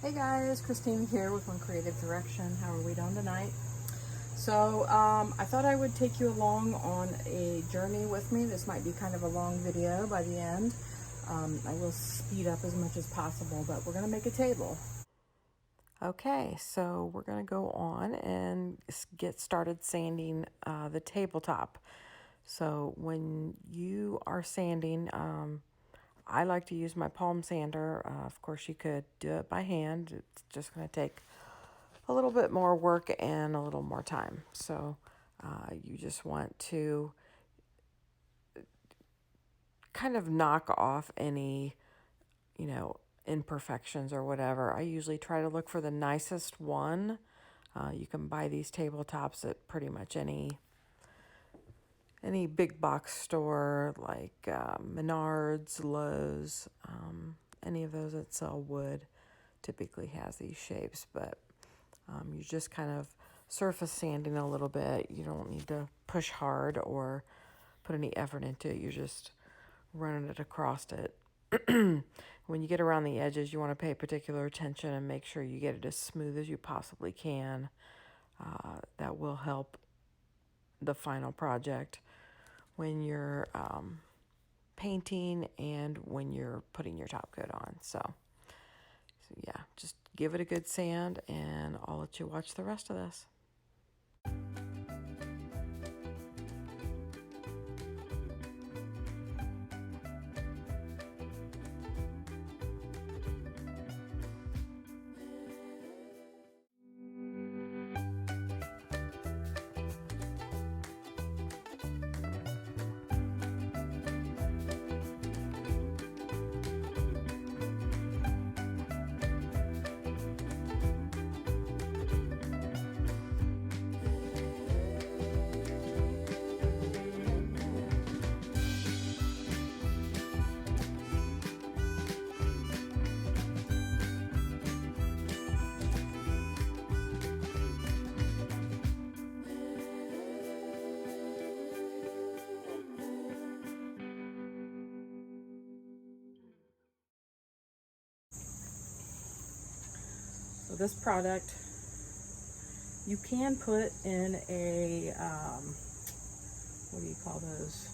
Hey guys, Christine here with One Creative Direction. How are we doing tonight? So I thought I would take you along on a journey with me. This might be kind of a long video by the end. I will speed up as much as possible, but we're going to make a table. Okay, so we're going to go on and get started sanding the tabletop. So when you are sanding, I like to use my palm sander. Of course, you could do it by hand. It's just going to take a little bit more work and a little more time. So you just want to kind of knock off any, imperfections or whatever. I usually try to look for the nicest one. You can buy these tabletops at pretty much any big box store like Menards, Lowe's, any of those that sell wood typically has these shapes, but you just kind of surface sanding a little bit. You don't need to push hard or put any effort into it. You're just running it across it. When you get around the edges, you want to pay particular attention and make sure you get it as smooth as you possibly can. That will help the final project when you're painting and when you're putting your top coat on. So yeah, just give it a good sand and I'll let you watch the rest of this. So this product you can put in a, what do you call those?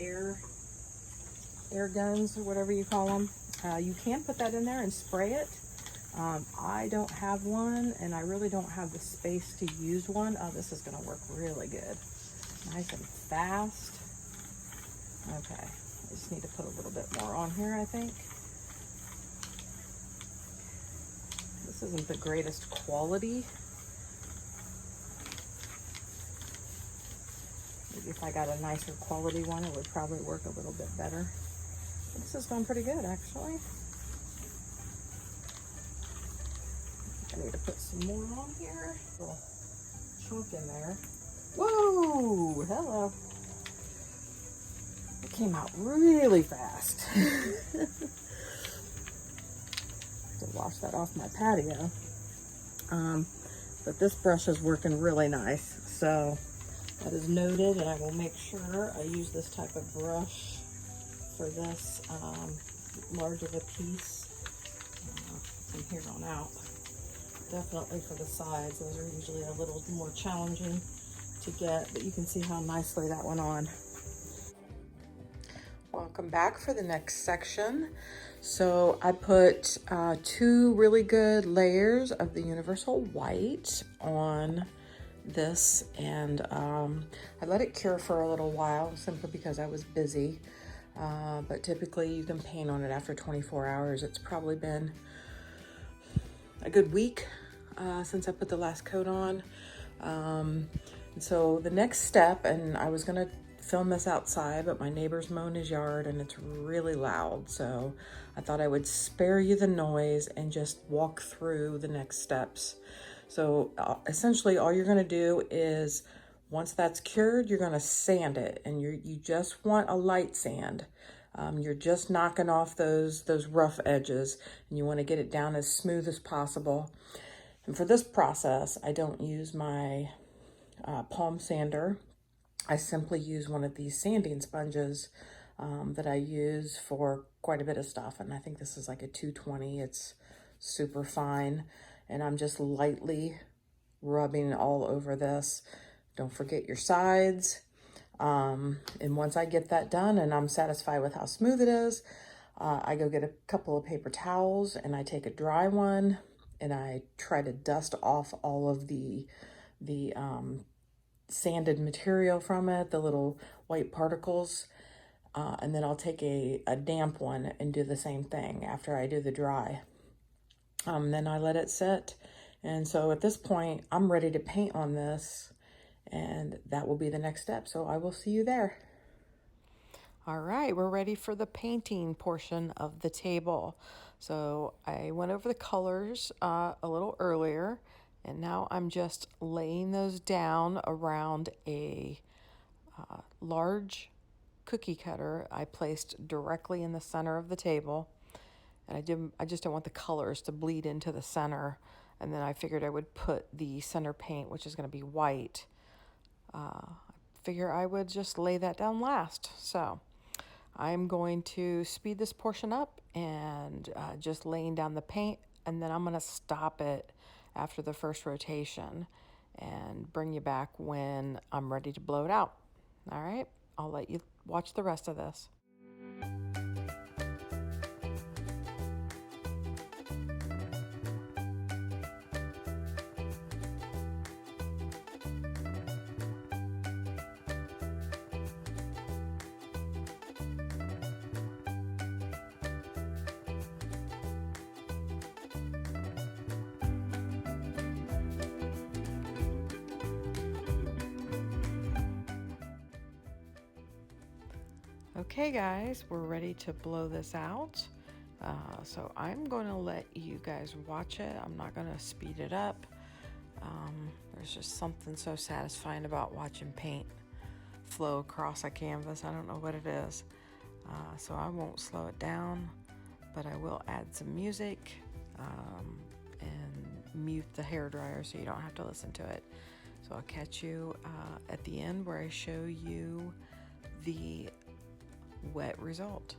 Air guns or whatever you call them. You can put that in there and spray it. I don't have one and I really don't have the space to use one. Oh, this is gonna work really good. Nice and fast. Okay, I just need to put a little bit more on here, I think. This isn't the greatest quality. Maybe if I got a nicer quality one, it would probably work a little bit better. But this is going pretty good, actually. I need to put some more on here. A little chunk in there. Whoa, hello. It came out really fast. To wash that off my patio. But this brush is working really nice. So that is noted, and I will make sure I use this type of brush for this large of a piece from here on out. Definitely for the sides, those are usually a little more challenging to get, but you can see how nicely that went on. Welcome back for the next section. So I put 2 really good layers of the Universal White on this, and I let it cure for a little while simply because I was busy, but typically you can paint on it after 24 hours. It's probably been a good week since I put the last coat on. And so the next step, and I was gonna film this outside, but my neighbor's mowing his yard and it's really loud, so I thought I would spare you the noise and just walk through the next steps. So essentially all you're gonna do is, once that's cured, you're gonna sand it, and you just want a light sand. You're just knocking off those rough edges, and you want to get it down as smooth as possible. And for this process, I don't use my palm sander. I simply use one of these sanding sponges that I use for quite a bit of stuff, and I think this is like a 220. It's super fine, and I'm just lightly rubbing all over this. Don't forget your sides. And once I get that done and I'm satisfied with how smooth it is, I go get a couple of paper towels and I take a dry one and I try to dust off all of the sanded material from it, the little white particles. And then I'll take a damp one and do the same thing after I do the dry. Then I let it sit. And so at this point, I'm ready to paint on this, and that will be the next step. So I will see you there. All right, we're ready for the painting portion of the table. So I went over the colors a little earlier, and now I'm just laying those down around a large cookie cutter I placed directly in the center of the table. And I just don't want the colors to bleed into the center. And then I figured I would put the center paint, which is going to be white. I figure I would just lay that down last. So I'm going to speed this portion up and just laying down the paint, and then I'm going to stop it after the first rotation and bring you back when I'm ready to blow it out. All right, I'll let you watch the rest of this. Okay guys, we're ready to blow this out. So I'm going to let you guys watch it. I'm not going to speed it up. There's just something so satisfying about watching paint flow across a canvas. I don't know what it is. So I won't slow it down, but I will add some music and mute the hairdryer so you don't have to listen to it. So I'll catch you at the end where I show you the wet result.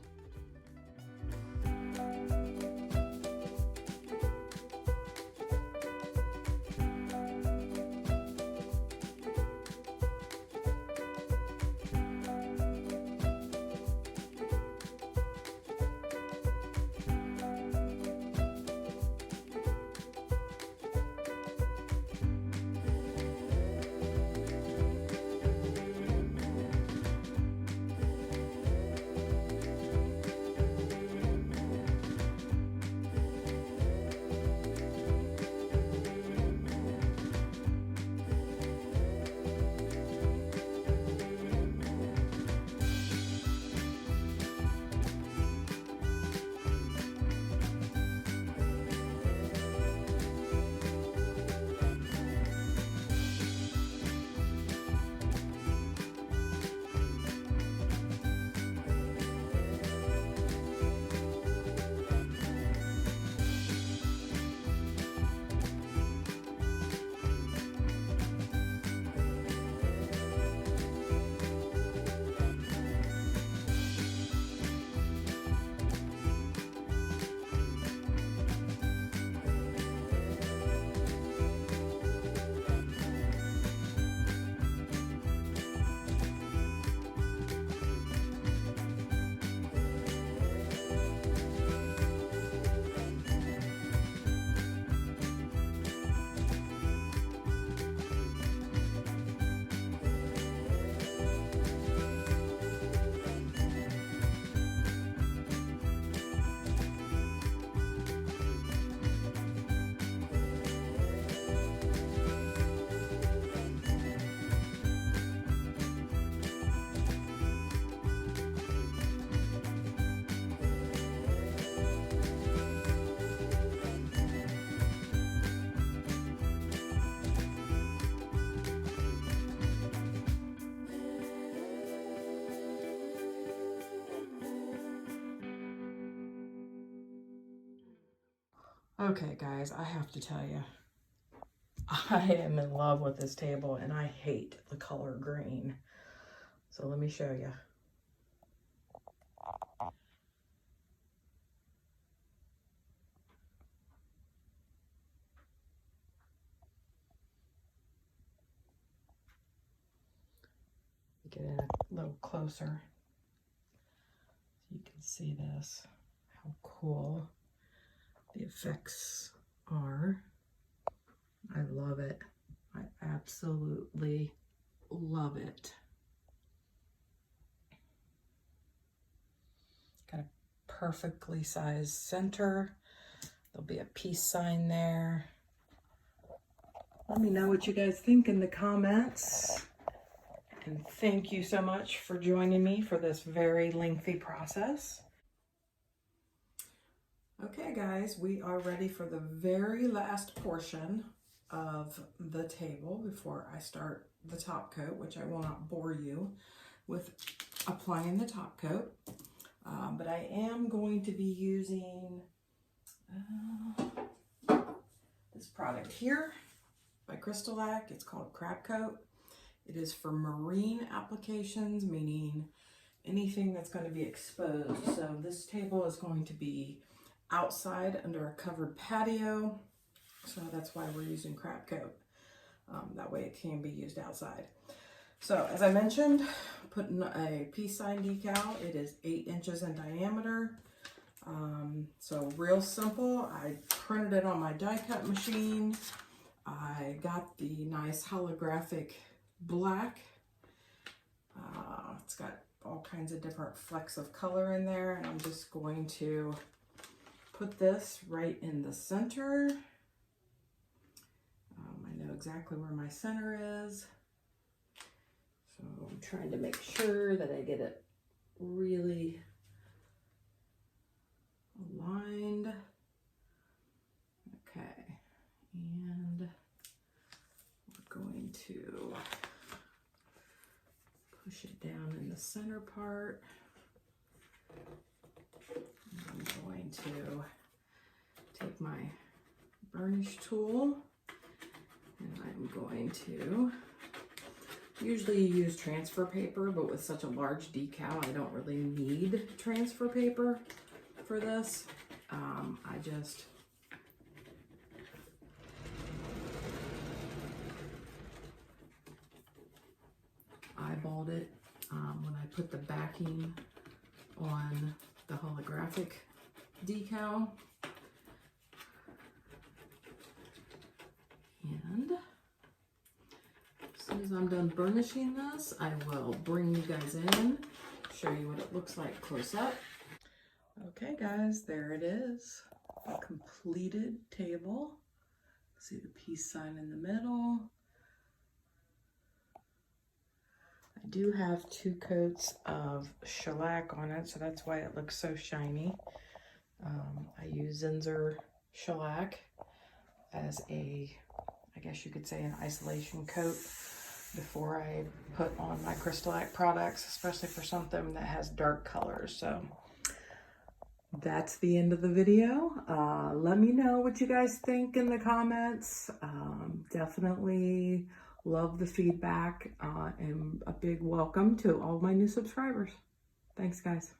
Okay guys, I have to tell you, I am in love with this table and I hate the color green. So let me show you. get in a little closer so you can see this, how cool the effects are. I love it. I absolutely love it. Got a perfectly sized center. There'll be a peace sign there. Let me know what you guys think in the comments. And thank you so much for joining me for this very lengthy process. Okay guys, we are ready for the very last portion of the table before I start the top coat, which I will not bore you with applying the top coat. But I am going to be using this product here by Crystalac. It's called Crab Coat. It is for marine applications, meaning anything that's going to be exposed. So this table is going to be outside under a covered patio. So that's why we're using Crab Coat. That way it can be used outside. So as I mentioned, putting a peace sign decal. It is 8 inches in diameter. So real simple. I printed it on my die cut machine. I got the nice holographic black. It's got all kinds of different flecks of color in there, and I'm just going to put this right in the center. I know exactly where my center is. So I'm trying to make sure that I get it really aligned. Okay, and we're going to push it down in the center part. And I'm going to take my burnish tool and I'm going to usually use transfer paper, but with such a large decal, I don't really need transfer paper for this. I just eyeballed it when I put the backing on the holographic decal. And as soon as I'm done burnishing this, I will bring you guys in, show you what it looks like close up. Okay guys, there it is, a completed table. See the peace sign in the middle. I do have 2 coats of shellac on it, so that's why it looks so shiny. I use Zinsser shellac as a, I guess you could say, an isolation coat before I put on my Crystalac products, especially for something that has dark colors. So that's the end of the video. Let me know what you guys think in the comments. Definitely love the feedback, and a big welcome to all my new subscribers. Thanks guys.